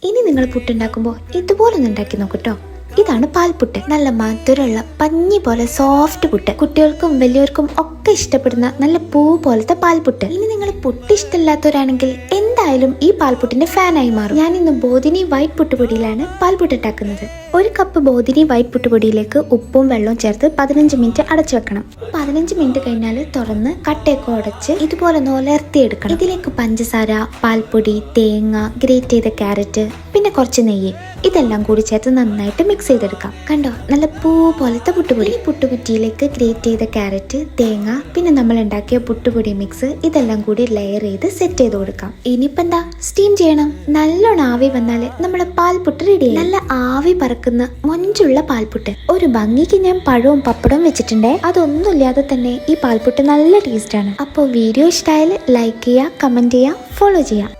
ഇനി നിങ്ങൾ പുട്ടുണ്ടാക്കുമ്പോൾ ഇതുപോലൊന്ന് ഉണ്ടാക്കി നോക്കൂട്ടോ. ഇതാണ് പാൽപുട്ട്. നല്ല മധുരമുള്ള പഞ്ഞി പോലെ സോഫ്റ്റ് പുട്ട്. കുട്ടികൾക്കും വലിയവർക്കും ഒക്കെ ഇഷ്ടപ്പെടുന്ന നല്ല പൂ പോലത്തെ പാൽപുട്ട്. ഇനി നിങ്ങൾ പുട്ട് ഇഷ്ടമില്ലാത്തവരാണെങ്കിൽ എന്തായാലും ഈ പാൽപുട്ടിന്റെ ഫാനായി മാറും. ഞാൻ ഇന്ന് ബോധിനി വൈറ്റ് പുട്ടുപൊടിയിലാണ് പാൽപുട്ട് ഉണ്ടാക്കുന്നത്. 1 കപ്പ് ബോധിനി വൈറ്റ് പുട്ടുപൊടിയിലേക്ക് ഉപ്പും വെള്ളവും ചേർത്ത് 15 മിനിറ്റ് അടച്ചു വെക്കണം. 15 മിനിറ്റ് കഴിഞ്ഞാൽ തുറന്ന് കട്ടയൊക്കെ ഉടച്ച് ഇതുപോലെ ഉലർത്തിയെടുക്കണം. ഇതിലേക്ക് പഞ്ചസാര, പാൽപ്പൊടി, തേങ്ങ, ഗ്രേറ്റ് ചെയ്ത ക്യാരറ്റ്, പിന്നെ കുറച്ച് നെയ്യ്, ഇതെല്ലാം കൂടി ചേർത്ത് നന്നായിട്ട് മിക്സ് ചെയ്തെടുക്കാം. കണ്ടോ, നല്ല പൂ പോലത്തെ പുട്ടുപൊടി. ഈ പുട്ടുകുറ്റിയിലേക്ക് ഗ്രേറ്റ് ചെയ്ത ക്യാരറ്റ്, തേങ്ങ, പിന്നെ നമ്മൾ ഉണ്ടാക്കിയ പുട്ടുപൊടി മിക്സ് ഇതെല്ലാം കൂടി ലെയർ ചെയ്ത് സെറ്റ് ചെയ്ത് കൊടുക്കാം. ഇനിയിപ്പോൾ എന്താ, സ്റ്റീം ചെയ്യണം. നല്ലോണം ആവി വന്നാല് നമ്മുടെ പാൽപുട്ട് റെഡി. നല്ല ആവി പറക്കുന്ന മൊഞ്ചുള്ള പാൽപുട്ട്. ഒരു ഭംഗിക്ക് ഞാൻ പഴവും പപ്പടവും വെച്ചിട്ടുണ്ടേ. അതൊന്നുമില്ലാതെ തന്നെ ഈ പാൽപുട്ട് നല്ല ടേസ്റ്റ് ആണ്. അപ്പോൾ വീഡിയോ ഇഷ്ടമായാൽ ലൈക്ക് ചെയ്യുക, കമന്റ് ചെയ്യുക, ഫോളോ ചെയ്യുക.